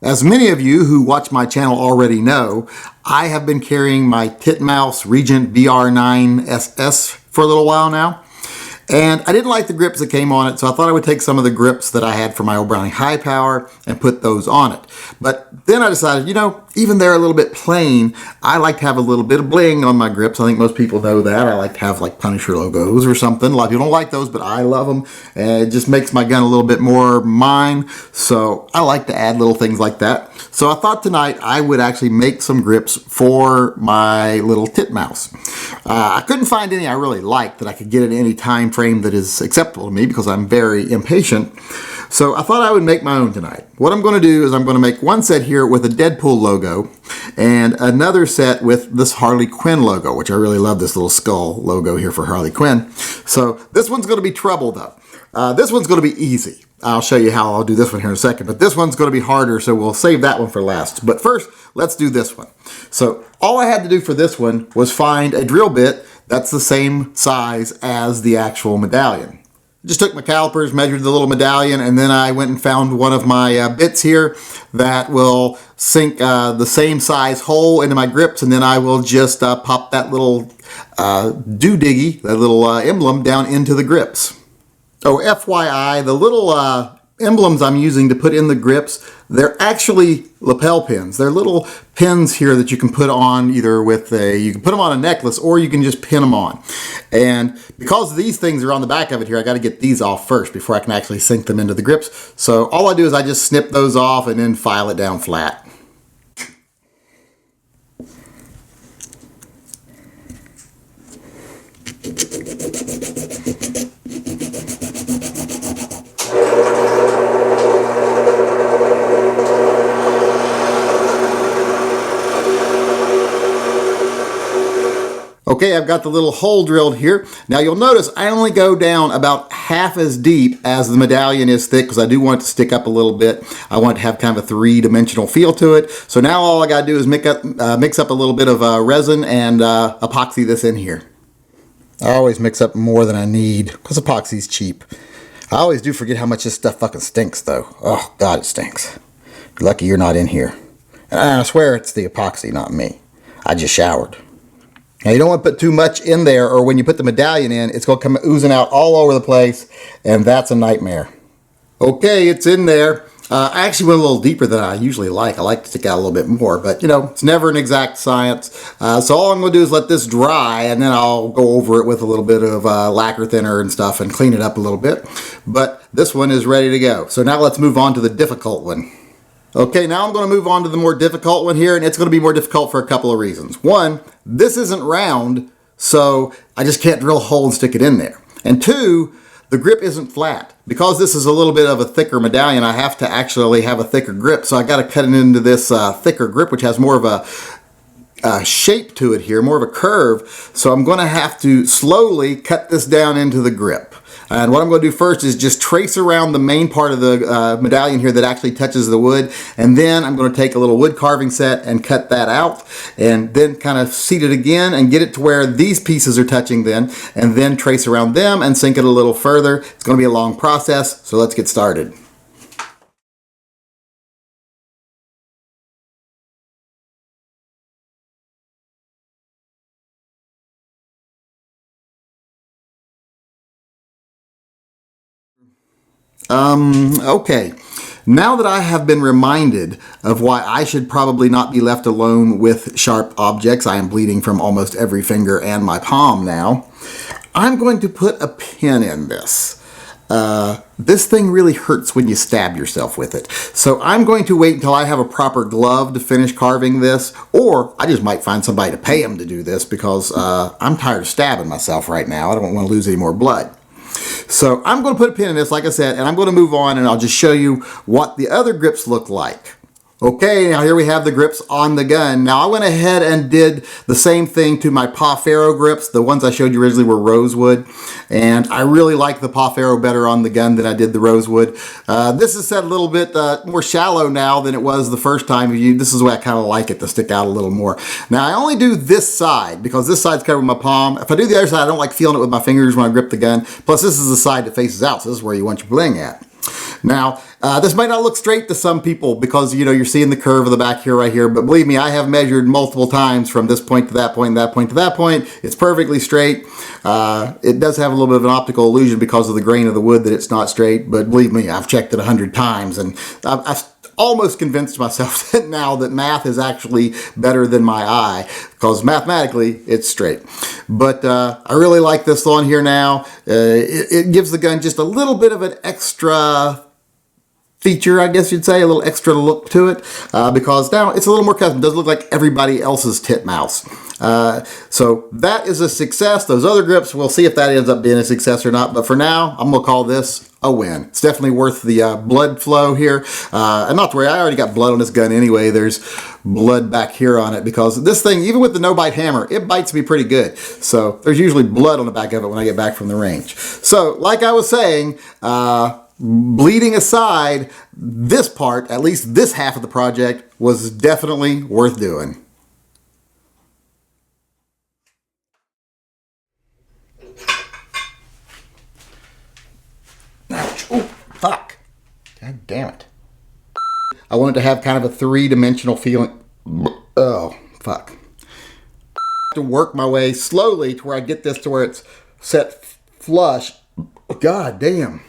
As many of you who watch my channel already know, I have been carrying my Titmouse Regent BR9SS for a little while now. And I didn't like the grips that came on it, so I thought I would take some of the grips that I had for my old Browning High Power and put those on it. But then I decided, you know, even they're a little bit plain, I like to have a little bit of bling on my grips. I think most people know that. I like to have like Punisher logos or something. A lot of people don't like those, but I love them. And it just makes my gun a little bit more mine. So I like to add little things like that. So I thought tonight I would actually make some grips for my little Titmouse. I couldn't find any I really liked that I could get in any time frame that is acceptable to me because I'm very impatient. So I thought I would make my own tonight. What I'm going to do is I'm going to make one set here with a Deadpool logo and another set with this Harley Quinn logo, which I really love this little skull logo here for Harley Quinn. So this one's going to be trouble though. This one's going to be easy. I'll show you how I'll do this one here in a second, but this one's going to be harder, so we'll save that one for last. But first, let's do this one. So all I had to do for this one was find a drill bit that's the same size as the actual medallion. Just took my calipers, measured the little medallion, and then I went and found one of my bits here that will sink the same size hole into my grips, and then I will just pop that little doodiggy, that little emblem down into the grips. Oh, FYI, the little emblems I'm using to put in the grips, they're actually lapel pins. They're little pins here that you can put on either with you can put them on a necklace or you can just pin them on. And because these things are on the back of it here, I got to get these off first before I can actually sink them into the grips. So all I do is I just snip those off and then file it down flat. Okay, I've got the little hole drilled here. Now you'll notice I only go down about half as deep as the medallion is thick because I do want it to stick up a little bit. I want it to have kind of a three-dimensional feel to it. So now all I gotta do is mix up a little bit of resin and epoxy this in here. I always mix up more than I need because epoxy's cheap. I always do forget how much this stuff fucking stinks though. Oh God, it stinks. You're lucky you're not in here. And I swear it's the epoxy, not me. I just showered. Now you don't want to put too much in there, or when you put the medallion in, it's going to come oozing out all over the place, and that's a nightmare. Okay, it's in there. I actually went a little deeper than I usually like. I like to stick out a little bit more, but you know, it's never an exact science. So all I'm going to do is let this dry, and then I'll go over it with a little bit of lacquer thinner and stuff and clean it up a little bit. But this one is ready to go. So now let's move on to the difficult one. Okay, now I'm going to move on to the more difficult one here, and it's going to be more difficult for a couple of reasons. One, this isn't round, so I just can't drill a hole and stick it in there. And two, the grip isn't flat. Because this is a little bit of a thicker medallion, I have to actually have a thicker grip, so I got to cut it into this thicker grip, which has more of a shape to it here, more of a curve. So I'm going to have to slowly cut this down into the grip. And what I'm going to do first is just trace around the main part of the medallion here that actually touches the wood. And then I'm going to take a little wood carving set and cut that out. And then kind of seat it again and get it to where these pieces are touching then. And then trace around them and sink it a little further. It's going to be a long process, so let's get started. Okay. Now that I have been reminded of why I should probably not be left alone with sharp objects, I am bleeding from almost every finger and my palm now, I'm going to put a pin in this. This thing really hurts when you stab yourself with it. So I'm going to wait until I have a proper glove to finish carving this, or I just might find somebody to pay them to do this because I'm tired of stabbing myself right now. I don't want to lose any more blood. So I'm going to put a pin in this, like I said, and I'm going to move on and I'll just show you what the other grips look like. Okay, now here we have the grips on the gun. Now I went ahead and did the same thing to my Pa Ferro grips. The ones I showed you originally were rosewood, and I really like the Pa Ferro better on the gun than I did the rosewood. This is set a little bit more shallow now than it was the first time. This is the way I kind of like it to stick out a little more. Now I only do this side because this side's covered with my palm. If I do the other side, I don't like feeling it with my fingers when I grip the gun. Plus this is the side that faces out, so this is where you want your bling at. Now, this might not look straight to some people because, you know, you're seeing the curve of the back here right here. But believe me, I have measured multiple times from this point to that point, that point to that point. It's perfectly straight. It does have a little bit of an optical illusion because of the grain of the wood that it's not straight. But believe me, I've checked it 100 times and I've almost convinced myself that now that math is actually better than my eye because mathematically it's straight. But I really like this on here now. It gives the gun just a little bit of an extra feature, I guess you'd say, a little extra look to it because now it's a little more custom. It doesn't look like everybody else's titmouse. So that is a success. Those other grips, we'll see if that ends up being a success or not. But for now, I'm going to call this a win. It's definitely worth the blood flow here. And not to worry, I already got blood on this gun anyway. There's blood back here on it because this thing, even with the no-bite hammer, it bites me pretty good. So there's usually blood on the back of it when I get back from the range. So like I was saying, bleeding aside, this part, at least this half of the project, was definitely worth doing. Ouch. Oh, fuck. God damn it. I wanted to have kind of a three-dimensional feeling. Oh, fuck. I have to work my way slowly to where I get this to where it's set flush. God damn.